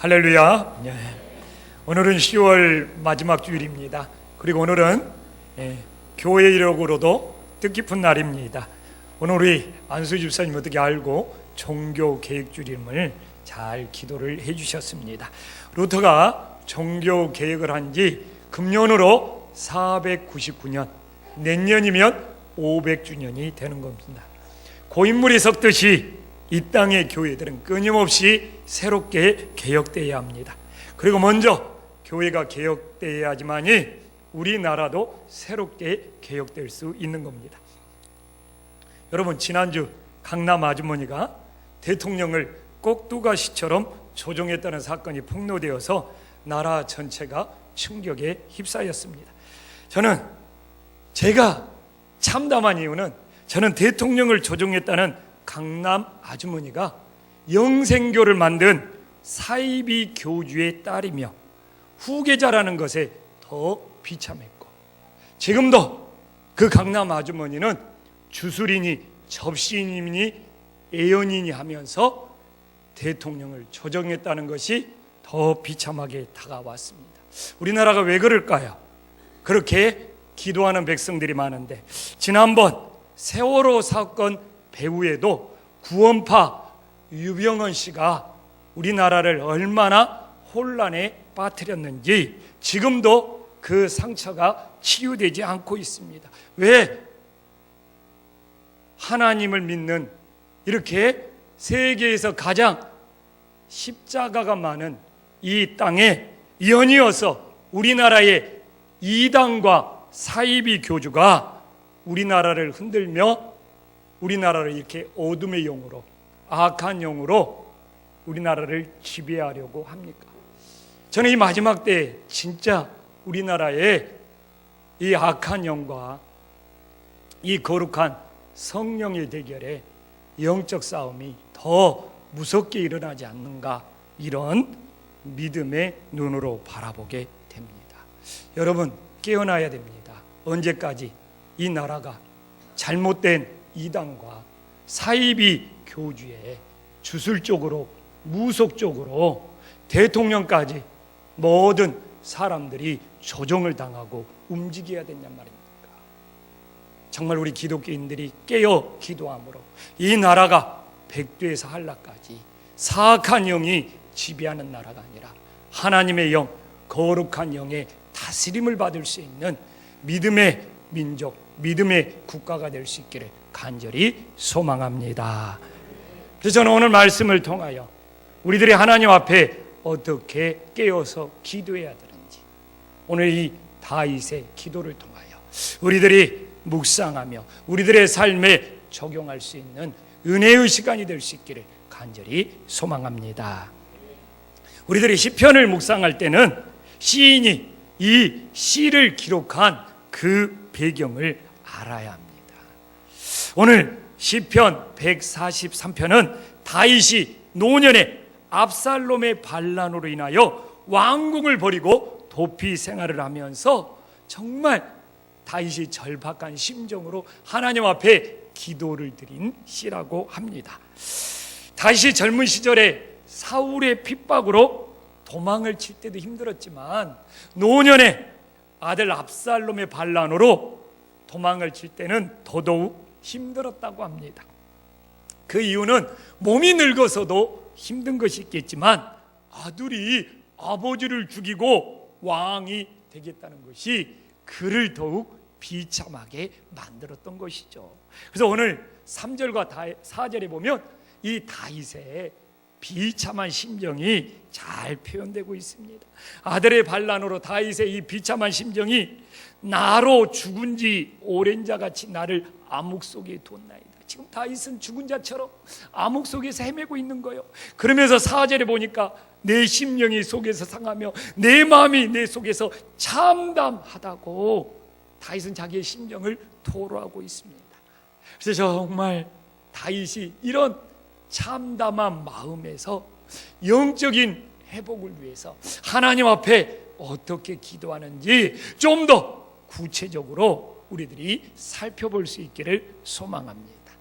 할렐루야. 오늘은 10월 마지막 주일입니다. 그리고 오늘은 교회 이력으로도 뜻깊은 날입니다. 오늘 우리 안수 집사님 어떻게 알고 종교 계획주임을 잘 기도를 해주셨습니다. 루터가 종교 계획을 한 지 금년으로 499년, 내년이면 500주년이 되는 겁니다. 고인물이 섞듯이 이 땅의 교회들은 끊임없이 새롭게 개혁되어야 합니다. 그리고 먼저 교회가 개혁되어야지만이 우리나라도 새롭게 개혁될 수 있는 겁니다. 여러분, 지난주 강남 아주머니가 대통령을 꼭두가시처럼 조종했다는 사건이 폭로되어서 나라 전체가 충격에 휩싸였습니다. 제가 참담한 이유는 저는 대통령을 조종했다는 강남 아주머니가 영생교를 만든 사이비 교주의 딸이며 후계자라는 것에 더 비참했고, 지금도 그 강남 아주머니는 주술이니 접신이니 애연이니 하면서 대통령을 조종했다는 것이 더 비참하게 다가왔습니다. 우리나라가 왜 그럴까요? 그렇게 기도하는 백성들이 많은데, 지난번 세월호 사건 배후에도 구원파 유병헌 씨가 우리나라를 얼마나 혼란에 빠뜨렸는지 지금도 그 상처가 치유되지 않고 있습니다. 왜? 하나님을 믿는, 이렇게 세계에서 가장 십자가가 많은 이 땅에 연이어서 우리나라의 이단과 사이비 교주가 우리나라를 흔들며 우리나라를 이렇게 어둠의 영으로, 악한 영으로 우리나라를 지배하려고 합니까? 저는 이 마지막 때에 진짜 우리나라의 이 악한 영과 이 거룩한 성령의 대결에 영적 싸움이 더 무섭게 일어나지 않는가, 이런 믿음의 눈으로 바라보게 됩니다. 여러분, 깨어나야 됩니다. 언제까지 이 나라가 잘못된 이단과 사이비 교주의 주술적으로, 무속적으로 대통령까지 모든 사람들이 조종을 당하고 움직여야 된단 말입니까? 정말 우리 기독교인들이 깨어 기도함으로 이 나라가 백두에서 한라까지 사악한 영이 지배하는 나라가 아니라 하나님의 영, 거룩한 영의 다스림을 받을 수 있는 믿음의 민족, 믿음의 국가가 될 수 있기를 간절히 소망합니다. 그래서 저는 오늘 말씀을 통하여 우리들이 하나님 앞에 어떻게 깨어서 기도해야 되는지, 오늘 이 다윗의 기도를 통하여 우리들이 묵상하며 우리들의 삶에 적용할 수 있는 은혜의 시간이 될 수 있기를 간절히 소망합니다. 우리들이 시편을 묵상할 때는 시인이 이 시를 기록한 그 배경을 알아야 합니다. 오늘 시편 143편은 다윗이 노년에 압살롬의 반란으로 인하여 왕궁을 버리고 도피 생활을 하면서 정말 다윗이 절박한 심정으로 하나님 앞에 기도를 드린 시라고 합니다. 다윗이 젊은 시절에 사울의 핍박으로 도망을 칠 때도 힘들었지만 노년에 아들 압살롬의 반란으로 도망을 칠 때는 더더욱 힘들었다고 합니다. 그 이유는 몸이 늙어서도 힘든 것이 있겠지만 아들이 아버지를 죽이고 왕이 되겠다는 것이 그를 더욱 비참하게 만들었던 것이죠. 그래서 오늘 3절과 4절에 보면 이 다윗의 비참한 심정이 잘 표현되고 있습니다. 아들의 반란으로 다윗의 이 비참한 심정이 나로 죽은 지 오랜 자같이 나를 암흑 속에 뒀나이다. 지금 다윗은 죽은 자처럼 암흑 속에서 헤매고 있는 거예요. 그러면서 4절에 보니까 내 심령이 속에서 상하며 내 마음이 내 속에서 참담하다고 다윗은 자기의 심정을 토로하고 있습니다. 그래서 정말 다윗이 이런 참담한 마음에서 영적인 회복을 위해서 하나님 앞에 어떻게 기도하는지 좀 더 구체적으로 우리들이 살펴볼 수 있기를 소망합니다.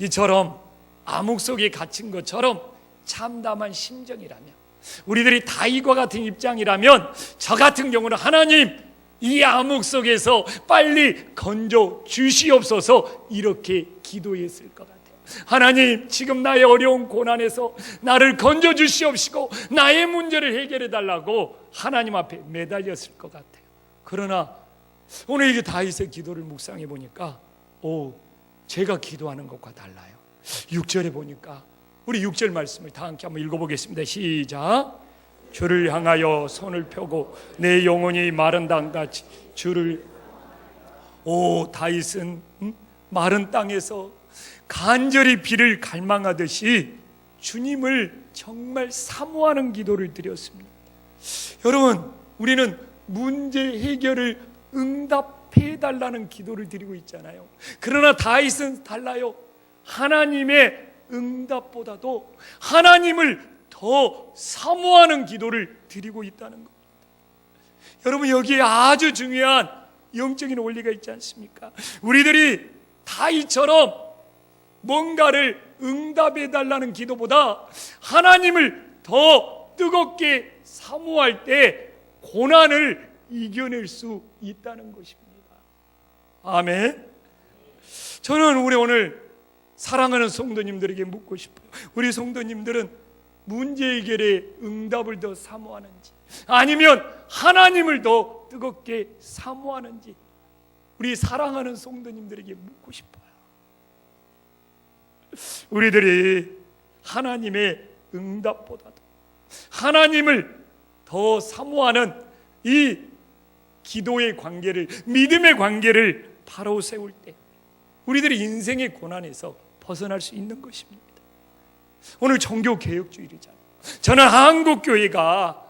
이처럼 암흑 속에 갇힌 것처럼 참담한 심정이라면 우리들이 다윗과 같은 입장이라면 저 같은 경우는 하나님, 이 암흑 속에서 빨리 건져 주시옵소서 이렇게 기도했을 것 같아요. 하나님, 지금 나의 어려운 고난에서 나를 건져 주시옵시고 나의 문제를 해결해 달라고 하나님 앞에 매달렸을 것 같아요. 그러나 오늘 이게 다윗의 기도를 묵상해 보니까 제가 기도하는 것과 달라요. 6절에 보니까 우리 6절 말씀을 다 함께 한번 읽어보겠습니다. 시작. 주를 향하여 손을 펴고 내 영혼이 마른 땅같이 주를. 다윗은 마른 땅에서 간절히 비를 갈망하듯이 주님을 정말 사모하는 기도를 드렸습니다. 여러분, 우리는 문제 해결을 응답해 달라는 기도를 드리고 있잖아요. 그러나 다윗은 달라요. 하나님의 응답보다도 하나님을 더 사모하는 기도를 드리고 있다는 겁니다. 여러분, 여기에 아주 중요한 영적인 원리가 있지 않습니까? 우리들이 다윗처럼 뭔가를 응답해 달라는 기도보다 하나님을 더 뜨겁게 사모할 때 고난을 이겨낼 수 있다는 것입니다. 아멘. 저는 우리 오늘 사랑하는 성도님들에게 묻고 싶어요. 우리 성도님들은 문제 해결에 응답을 더 사모하는지, 아니면 하나님을 더 뜨겁게 사모하는지, 우리 사랑하는 성도님들에게 묻고 싶어요. 우리들이 하나님의 응답보다도 하나님을 더 사모하는 이 기도의 관계를, 믿음의 관계를 바로 세울 때 우리들이 인생의 고난에서 벗어날 수 있는 것입니다. 오늘 종교개혁주일이잖아요. 저는 한국교회가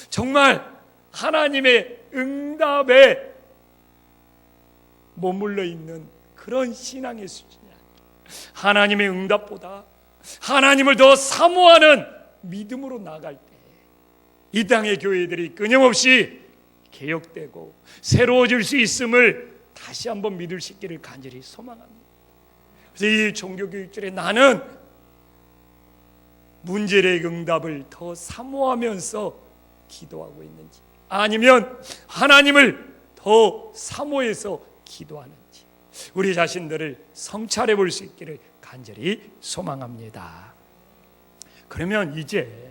정말 하나님의 응답에 머물러 있는 그런 신앙의 수준이 아니에요. 하나님의 응답보다 하나님을 더 사모하는 믿음으로 나갈 때 이 땅의 교회들이 끊임없이 개혁되고 새로워질 수 있음을 다시 한번 믿을 수 있기를 간절히 소망합니다. 그래서 이 종교교육절에 나는 문제의 응답을 더 사모하면서 기도하고 있는지, 아니면 하나님을 더 사모해서 기도하는지 우리 자신들을 성찰해 볼 수 있기를 간절히 소망합니다. 그러면 이제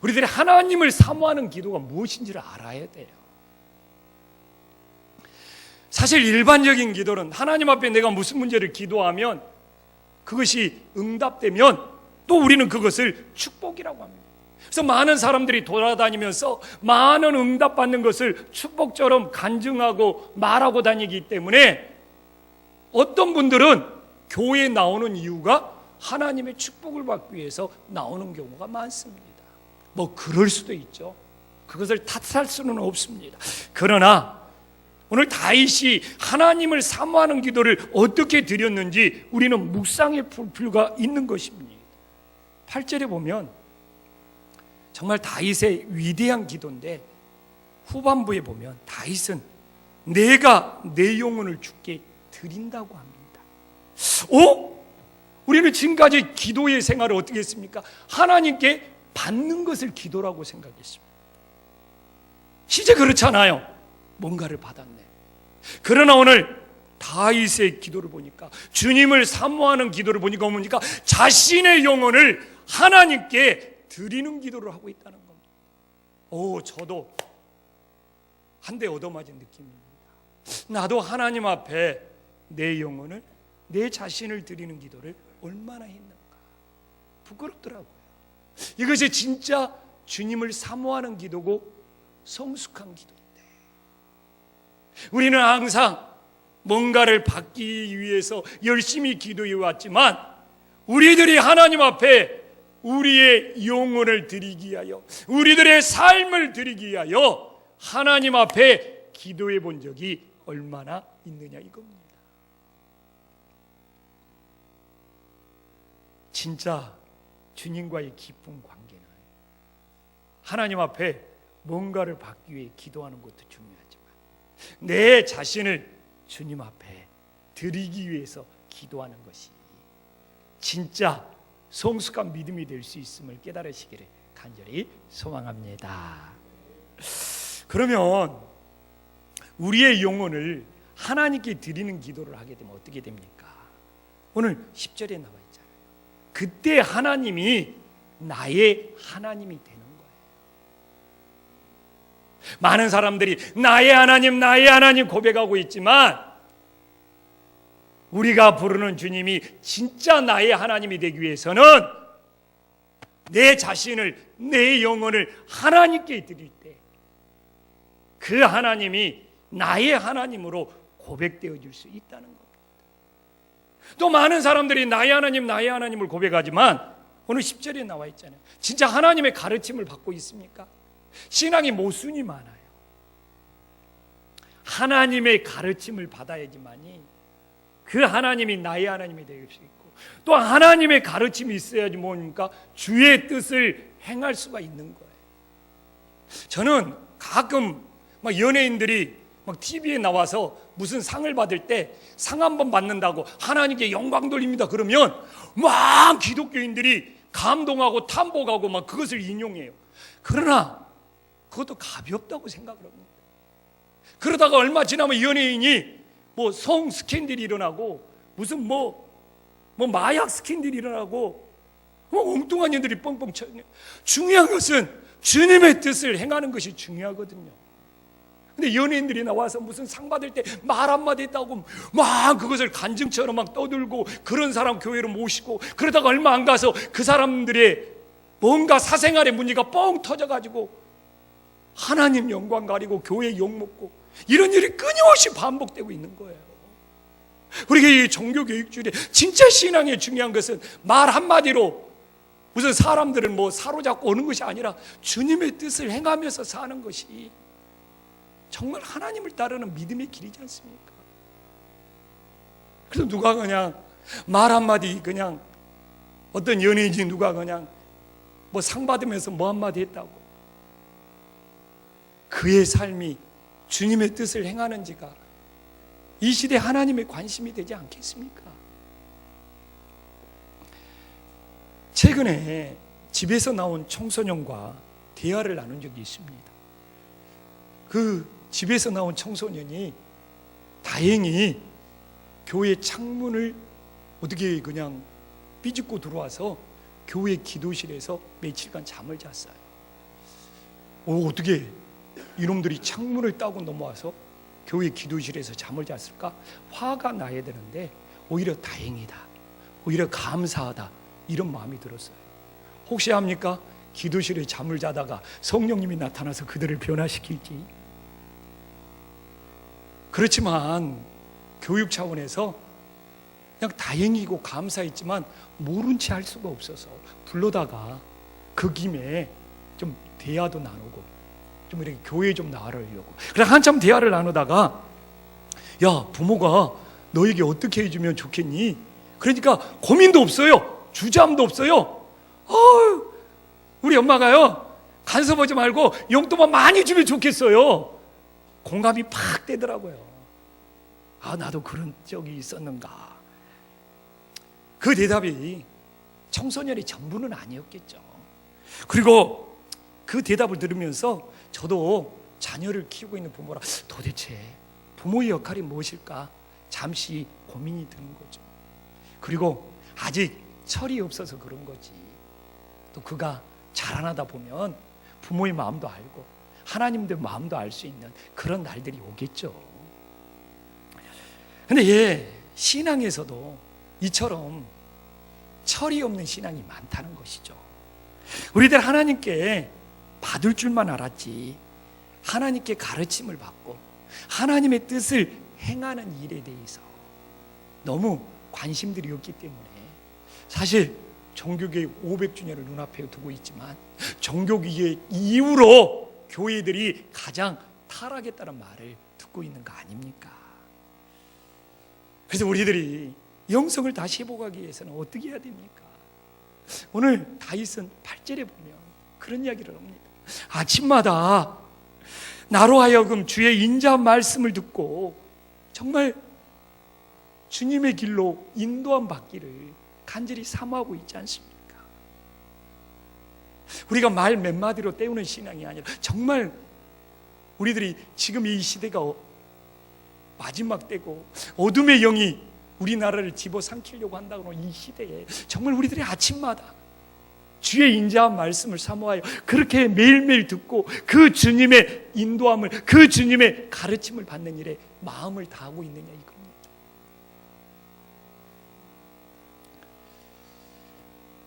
우리들이 하나님을 사모하는 기도가 무엇인지를 알아야 돼요. 사실 일반적인 기도는 하나님 앞에 내가 무슨 문제를 기도하면 그것이 응답되면 또 우리는 그것을 축복이라고 합니다. 그래서 많은 사람들이 돌아다니면서 많은 응답받는 것을 축복처럼 간증하고 말하고 다니기 때문에 어떤 분들은 교회에 나오는 이유가 하나님의 축복을 받기 위해서 나오는 경우가 많습니다. 뭐 그럴 수도 있죠. 그것을 탓할 수는 없습니다. 그러나 오늘 다윗이 하나님을 사모하는 기도를 어떻게 드렸는지 우리는 묵상해 볼 필요가 있는 것입니다. 8절에 보면 정말 다윗의 위대한 기도인데 후반부에 보면 다윗은 내가 내 영혼을 주께 드린다고 합니다. 우리는 지금까지 기도의 생활을 어떻게 했습니까? 하나님께 받는 것을 기도라고 생각했습니다. 실제 그렇잖아요. 뭔가를 받았네. 그러나 오늘 다윗의 기도를 보니까, 주님을 사모하는 기도를 보니까 뭡니까? 자신의 영혼을 하나님께 드리는 기도를 하고 있다는 겁니다. 저도 한 대 얻어맞은 느낌입니다. 나도 하나님 앞에 내 영혼을, 내 자신을 드리는 기도를 얼마나 했는가. 부끄럽더라고요. 이것이 진짜 주님을 사모하는 기도고 성숙한 기도인데, 우리는 항상 뭔가를 받기 위해서 열심히 기도해 왔지만 우리들이 하나님 앞에 우리의 영혼을 드리기 위하여, 우리들의 삶을 드리기 위하여 하나님 앞에 기도해 본 적이 얼마나 있느냐 이겁니다. 진짜 주님과의 깊은 관계는 하나님 앞에 뭔가를 받기 위해 기도하는 것도 중요하지만 내 자신을 주님 앞에 드리기 위해서 기도하는 것이 진짜 성숙한 믿음이 될 수 있음을 깨달으시기를 간절히 소망합니다. 그러면 우리의 영혼을 하나님께 드리는 기도를 하게 되면 어떻게 됩니까? 오늘 10절에 나와 있잖아요. 그때 하나님이 나의 하나님이 되는 거예요. 많은 사람들이 나의 하나님 고백하고 있지만 우리가 부르는 주님이 진짜 나의 하나님이 되기 위해서는 내 자신을, 내 영혼을 하나님께 드릴 때 그 하나님이 나의 하나님으로 고백되어질 수 있다는 겁니다. 또 많은 사람들이 나의 하나님을 고백하지만 오늘 10절에 나와 있잖아요. 진짜 하나님의 가르침을 받고 있습니까? 신앙이 모순이 많아요. 하나님의 가르침을 받아야지만이 그 하나님이 나의 하나님이 될 수 있고, 또 하나님의 가르침이 있어야지 뭡니까? 주의 뜻을 행할 수가 있는 거예요. 저는 가끔 막 연예인들이 막 TV에 나와서 무슨 상을 받을 때 상 한번 받는다고 하나님께 영광 돌립니다 그러면 막 기독교인들이 감동하고 탐복하고 막 그것을 인용해요. 그러나 그것도 가볍다고 생각을 합니다. 그러다가 얼마 지나면 연예인이 뭐 성 스캔들이 일어나고 무슨 뭐 마약 스캔들이 일어나고 엉뚱한 일들이 뻥뻥 쳐요. 중요한 것은 주님의 뜻을 행하는 것이 중요하거든요. 근데 연예인들이 나와서 무슨 상 받을 때 말 한마디 했다고 막 그것을 간증처럼 막 떠들고 그런 사람 교회로 모시고, 그러다가 얼마 안 가서 그 사람들의 뭔가 사생활의 문제가 뻥 터져가지고 하나님 영광 가리고 교회 욕먹고 이런 일이 끊임없이 반복되고 있는 거예요. 우리가 이 종교교육줄에 진짜 신앙에 중요한 것은 말 한마디로 무슨 사람들을 뭐 사로잡고 오는 것이 아니라 주님의 뜻을 행하면서 사는 것이 정말 하나님을 따르는 믿음의 길이지 않습니까? 그래서 누가 그냥 말 한마디, 그냥 어떤 연예인이 누가 그냥 뭐 상 받으면서 뭐 한마디 했다고 그의 삶이 주님의 뜻을 행하는지가 이 시대 하나님의 관심이 되지 않겠습니까? 최근에 집에서 나온 청소년과 대화를 나눈 적이 있습니다. 그 집에서 나온 청소년이 다행히 교회 창문을 어떻게 그냥 삐집고 들어와서 교회 기도실에서 며칠간 잠을 잤어요. 어떻게 이놈들이 창문을 따고 넘어와서 교회 기도실에서 잠을 잤을까? 화가 나야 되는데 오히려 다행이다, 오히려 감사하다, 이런 마음이 들었어요. 혹시 합니까? 기도실에 잠을 자다가 성령님이 나타나서 그들을 변화시킬지. 그렇지만 교육 차원에서 그냥 다행이고 감사했지만 모른 채 할 수가 없어서 불러다가 그 김에 좀 대화도 나누고 좀 이렇게 교회에 좀 나가려고. 그래 한참 대화를 나누다가 야, 부모가 너에게 어떻게 해주면 좋겠니? 그러니까 고민도 없어요, 주저함도 없어요. 우리 엄마가요, 간섭하지 말고 용돈만 많이 주면 좋겠어요. 공감이 팍 되더라고요. 나도 그런 적이 있었는가. 그 대답이 청소년의 전부는 아니었겠죠. 그리고 그 대답을 들으면서 저도 자녀를 키우고 있는 부모라 도대체 부모의 역할이 무엇일까 잠시 고민이 드는 거죠. 그리고 아직 철이 없어서 그런 거지, 또 그가 자라나다 보면 부모의 마음도 알고 하나님의 마음도 알 수 있는 그런 날들이 오겠죠. 근데 신앙에서도 이처럼 철이 없는 신앙이 많다는 것이죠. 우리들 하나님께 받을 줄만 알았지 하나님께 가르침을 받고 하나님의 뜻을 행하는 일에 대해서 너무 관심들이 없기 때문에 사실 종교개혁 500주년을 눈앞에 두고 있지만 종교개혁 이후로 교회들이 가장 타락했다는 말을 듣고 있는 거 아닙니까? 그래서 우리들이 영성을 다시 회복하기 위해서는 어떻게 해야 됩니까? 오늘 다윗은 8절에 보면 그런 이야기를 합니다. 아침마다 나로 하여금 주의 인자한 말씀을 듣고 정말 주님의 길로 인도함 받기를 간절히 사모하고 있지 않습니까? 우리가 말 몇 마디로 때우는 신앙이 아니라 정말 우리들이 지금 이 시대가 마지막 때고 어둠의 영이 우리나라를 집어삼키려고 한다고 하는 이 시대에 정말 우리들이 아침마다 주의 인자한 말씀을 사모하여 그렇게 매일매일 듣고 그 주님의 인도함을, 그 주님의 가르침을 받는 일에 마음을 다하고 있느냐 이겁니다.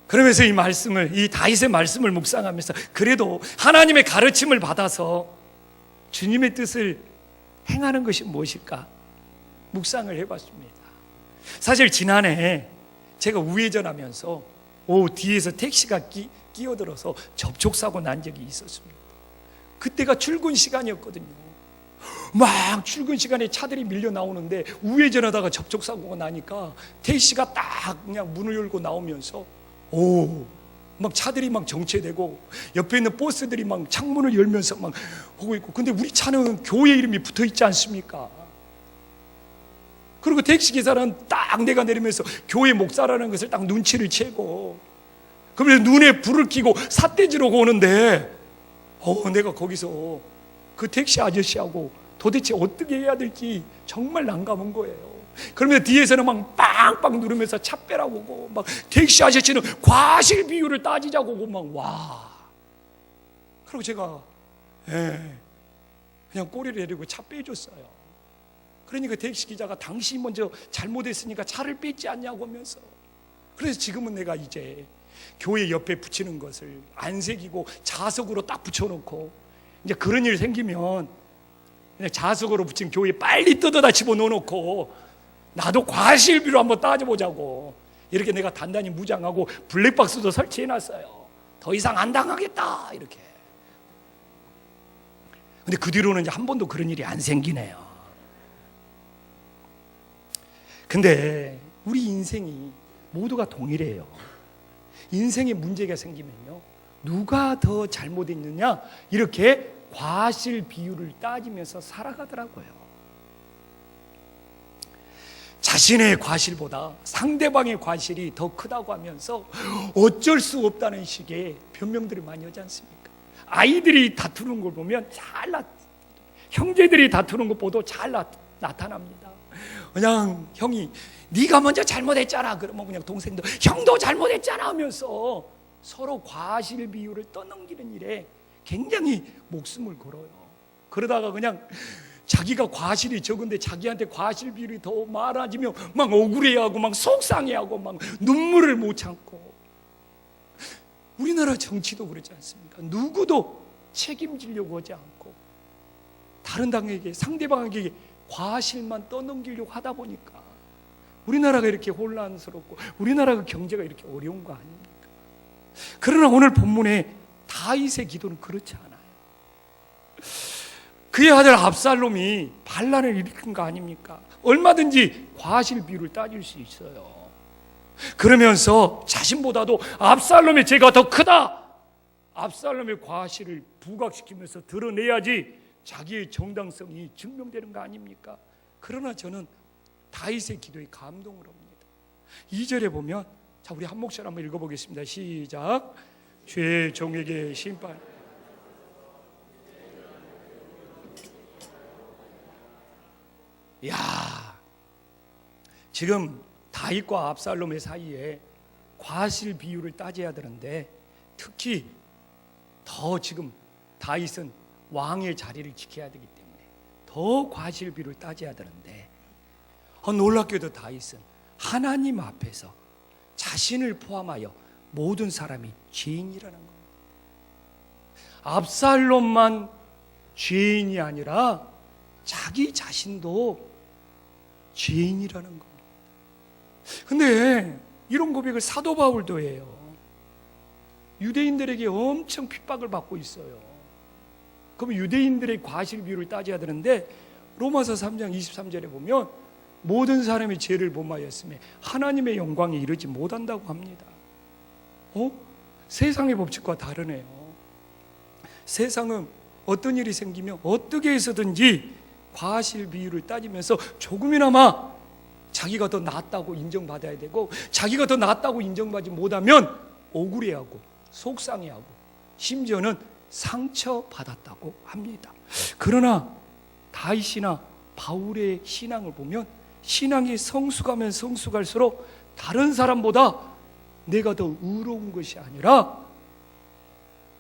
그러면서 이 말씀을, 이 다윗의 말씀을 묵상하면서 그래도 하나님의 가르침을 받아서 주님의 뜻을 행하는 것이 무엇일까 묵상을 해봤습니다. 사실 지난해 제가 우회전하면서 뒤에서 택시가 끼어들어서 접촉사고 난 적이 있었습니다. 그때가 출근 시간이었거든요. 막 출근 시간에 차들이 밀려 나오는데 우회전하다가 접촉사고가 나니까 택시가 딱 그냥 문을 열고 나오면서 막 차들이 막 정체되고 옆에 있는 버스들이 막 창문을 열면서 막 오고 있고, 근데 우리 차는 교회 이름이 붙어 있지 않습니까? 그리고 택시기사는 딱 내가 내리면서 교회 목사라는 것을 딱 눈치를 채고, 그러면서 눈에 불을 켜고 삿대질하고 오는데 내가 거기서 그 택시 아저씨하고 도대체 어떻게 해야 될지 정말 난감한 거예요. 그러면 뒤에서는 막 빵빵 누르면서 차 빼라고 오고, 막 택시 아저씨는 과실 비율을 따지자고 오고 막 와. 그리고 제가 그냥 꼬리를 내리고 차 빼줬어요. 그러니까 택시 기자가 당신이 먼저 잘못했으니까 차를 뺐지 않냐고 하면서, 그래서 지금은 내가 이제 교회 옆에 붙이는 것을 안 새기고 자석으로 딱 붙여놓고, 이제 그런 일 생기면 그냥 자석으로 붙인 교회에 빨리 뜯어다 집어넣어놓고 나도 과실비로 한번 따져보자고 이렇게 내가 단단히 무장하고 블랙박스도 설치해놨어요. 더 이상 안 당하겠다 이렇게. 근데 그 뒤로는 이제 한 번도 그런 일이 안 생기네요. 근데 우리 인생이 모두가 동일해요. 인생에 문제가 생기면요, 누가 더 잘못했느냐 이렇게 과실 비율을 따지면서 살아가더라고요. 자신의 과실보다 상대방의 과실이 더 크다고 하면서 어쩔 수 없다는 식의 변명들을 많이 하지 않습니까? 아이들이 다투는 걸 보면 형제들이 다투는 것보다 잘 나타납니다. 그냥 형이 네가 먼저 잘못했잖아 그러면 그냥 동생도 형도 잘못했잖아 하면서 서로 과실 비율을 떠넘기는 일에 굉장히 목숨을 걸어요. 그러다가 그냥 자기가 과실이 적은데 자기한테 과실 비율이 더 많아지면 막 억울해하고 막 속상해하고 막 눈물을 못 참고. 우리나라 정치도 그렇지 않습니까? 누구도 책임지려고 하지 않고 다른 당에게, 상대방에게 과실만 떠넘기려고 하다 보니까 우리나라가 이렇게 혼란스럽고 우리나라가 경제가 이렇게 어려운 거 아닙니까? 그러나 오늘 본문에 다윗의 기도는 그렇지 않아요. 그의 아들 압살롬이 반란을 일으킨 거 아닙니까? 얼마든지 과실 비율을 따질 수 있어요. 그러면서 자신보다도 압살롬의 죄가 더 크다, 압살롬의 과실을 부각시키면서 드러내야지 자기의 정당성이 증명되는 거 아닙니까? 그러나 저는 다윗의 기도에 감동을 합니다. 2절에 보면, 자 우리 한 목소리 한번 읽어보겠습니다. 시작. 주의 종에게 심판. 야, 지금 다윗과 압살롬의 사이에 과실 비율을 따져야 되는데, 특히 더 지금 다윗은 왕의 자리를 지켜야 되기 때문에 더 과실 비율을 따져야 되는데, 놀랍게도 다윗은 하나님 앞에서 자신을 포함하여 모든 사람이 죄인이라는 겁니다. 압살롬만 죄인이 아니라 자기 자신도 죄인이라는 겁니다. 근데 이런 고백을 사도 바울도 해요. 유대인들에게 엄청 핍박을 받고 있어요. 그럼 유대인들의 과실 비율을 따져야 되는데, 로마서 3장 23절에 보면 모든 사람이 죄를 범하였으며 하나님의 영광에 이르지 못한다고 합니다. 세상의 법칙과 다르네요. 세상은 어떤 일이 생기면 어떻게 해서든지 과실 비율을 따지면서 조금이나마 자기가 더 낫다고 인정받아야 되고, 자기가 더 낫다고 인정받지 못하면 억울해하고 속상해하고 심지어는 상처받았다고 합니다. 그러나 다윗이나 바울의 신앙을 보면 신앙이 성숙하면 성숙할수록 다른 사람보다 내가 더 의로운 것이 아니라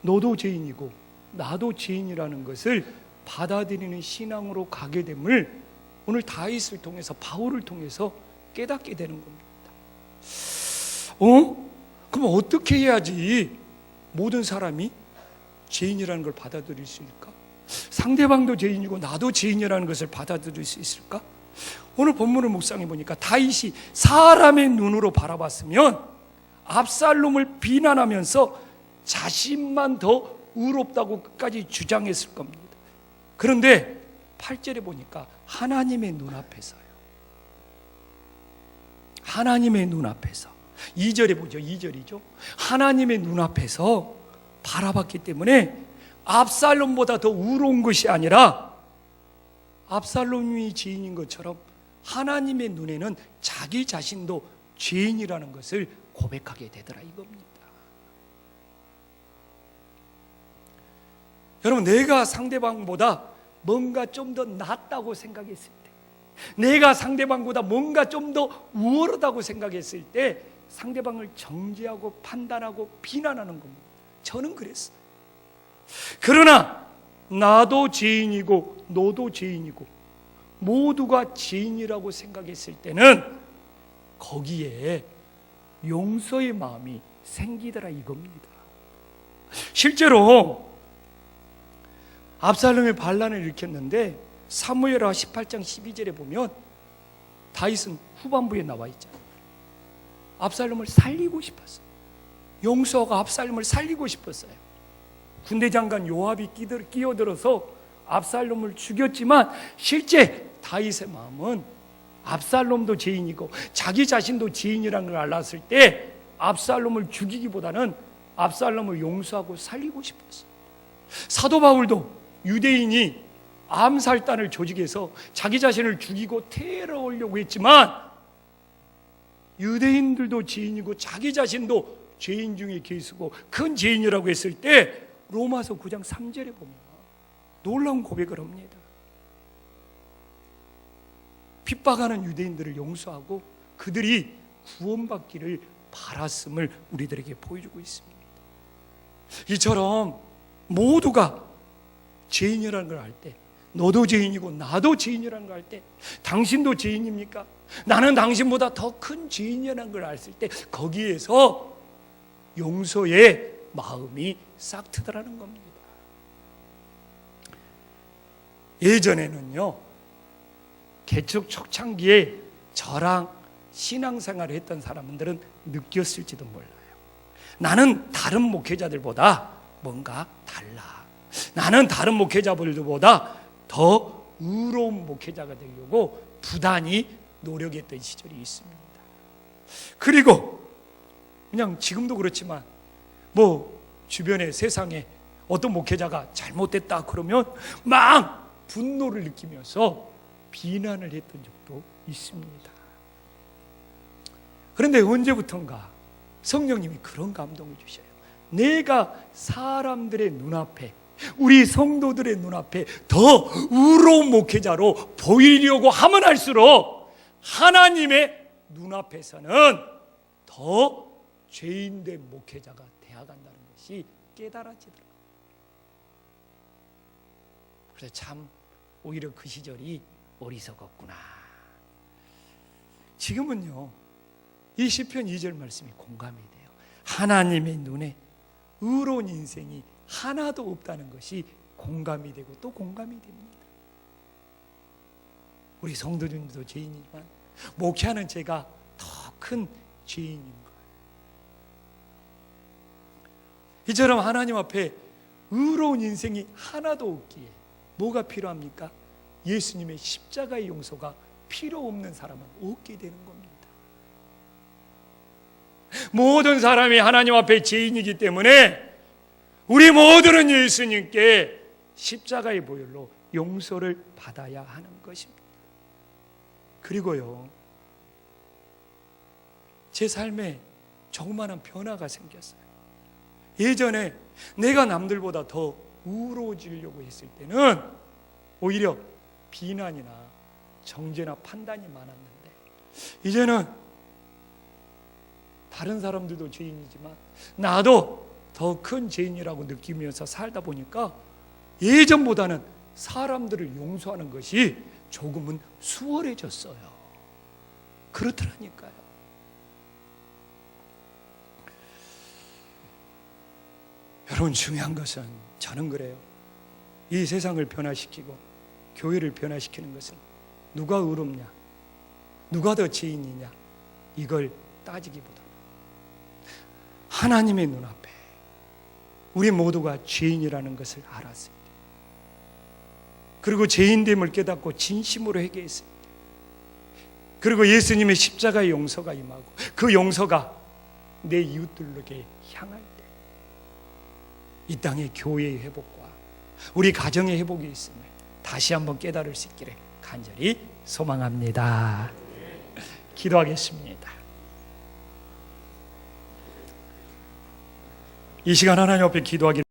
너도 죄인이고 나도 죄인이라는 것을 받아들이는 신앙으로 가게 됨을 오늘 다윗을 통해서, 바울을 통해서 깨닫게 되는 겁니다. 그럼 어떻게 해야지 모든 사람이 죄인이라는 걸 받아들일 수 있을까? 상대방도 죄인이고 나도 죄인이라는 것을 받아들일 수 있을까? 오늘 본문을 묵상해 보니까 다윗이 사람의 눈으로 바라봤으면 압살롬을 비난하면서 자신만 더 의롭다고 끝까지 주장했을 겁니다. 그런데 8절에 보니까 하나님의 눈앞에서요. 하나님의 눈앞에서 2절에 보죠. 2절이죠. 하나님의 눈앞에서 바라봤기 때문에 압살롬보다 더 의로운 것이 아니라 압살롬이 죄인인 것처럼 하나님의 눈에는 자기 자신도 죄인이라는 것을 고백하게 되더라 이겁니다. 여러분, 내가 상대방보다 뭔가 좀 더 낫다고 생각했을 때, 내가 상대방보다 뭔가 좀 더 우월하다고 생각했을 때 상대방을 정죄하고 판단하고 비난하는 겁니다. 저는 그랬어요. 그러나 나도 죄인이고 너도 죄인이고 모두가 죄인이라고 생각했을 때는 거기에 용서의 마음이 생기더라 이겁니다. 실제로 압살롬이 반란을 일으켰는데 사무엘하 18장 12절에 보면 다윗은 후반부에 나와 있잖아요. 압살롬을 살리고 싶었어요. 용서가 압살롬을 살리고 싶었어요. 군대 장관 요압이 끼어들어서 압살롬을 죽였지만 실제 다윗의 마음은 압살롬도 죄인이고 자기 자신도 죄인이라는 걸 알았을 때 압살롬을 죽이기보다는 압살롬을 용서하고 살리고 싶었어요. 사도 바울도 유대인이 암살단을 조직해서 자기 자신을 죽이고 테러하려고 했지만 유대인들도 죄인이고 자기 자신도 죄인 중에 계시고 큰 죄인이라고 했을 때 로마서 9장 3절에 보면 놀라운 고백을 합니다. 핍박하는 유대인들을 용서하고 그들이 구원받기를 바랐음을 우리들에게 보여주고 있습니다. 이처럼 모두가 죄인이라는 걸 알 때, 너도 죄인이고 나도 죄인이라는 걸 알 때, 당신도 죄인입니까? 나는 당신보다 더 큰 죄인이라는 걸 알았을 때 거기에서 용서의 마음이 싹 트더라는 겁니다. 예전에는요, 개척 초창기에 저랑 신앙생활을 했던 사람들은 느꼈을지도 몰라요. 나는 다른 목회자들보다 뭔가 달라. 나는 다른 목회자들보다 더 의로운 목회자가 되려고 부단히 노력했던 시절이 있습니다. 그리고 그냥 지금도 그렇지만 주변에 세상에 어떤 목회자가 잘못됐다 그러면 막 분노를 느끼면서 비난을 했던 적도 있습니다. 그런데 언제부턴가 성령님이 그런 감동을 주셔요. 내가 사람들의 눈앞에, 우리 성도들의 눈앞에 더 의로운 목회자로 보이려고 하면 할수록 하나님의 눈앞에서는 더 죄인된 목회자가 되어간다는 것이 깨달아지더라고요. 그래서 참 오히려 그 시절이 어리석었구나. 지금은요, 이 시편 2절 말씀이 공감이 돼요. 하나님의 눈에 의로운 인생이 하나도 없다는 것이 공감이 되고 또 공감이 됩니다. 우리 성도들도 죄인이지만 목회하는 제가 더 큰 죄인인 거예요. 이처럼 하나님 앞에 의로운 인생이 하나도 없기에 뭐가 필요합니까? 예수님의 십자가의 용서가 필요 없는 사람은 없게 되는 겁니다. 모든 사람이 하나님 앞에 죄인이기 때문에 우리 모두는 예수님께 십자가의 보혈로 용서를 받아야 하는 것입니다. 그리고요, 제 삶에 조그마한 변화가 생겼어요. 예전에 내가 남들보다 더 우로워지려고 했을 때는 오히려 비난이나 정죄나 판단이 많았는데, 이제는 다른 사람들도 죄인이지만 나도 더 큰 죄인이라고 느끼면서 살다 보니까 예전보다는 사람들을 용서하는 것이 조금은 수월해졌어요. 그렇더라니까요. 여러분, 중요한 것은 저는 그래요. 이 세상을 변화시키고 교회를 변화시키는 것은 누가 의롭냐, 누가 더 죄인이냐, 이걸 따지기보다는 하나님의 눈앞에 우리 모두가 죄인이라는 것을 알았을 때, 그리고 죄인됨을 깨닫고 진심으로 회개했을 때, 그리고 예수님의 십자가의 용서가 임하고 그 용서가 내 이웃들에게 향할 때, 이 땅의 교회의 회복과 우리 가정의 회복이 있음을 다시 한번 깨달을 수 있기를 간절히 소망합니다. 기도하겠습니다. 이 시간 하나님 앞에 기도하기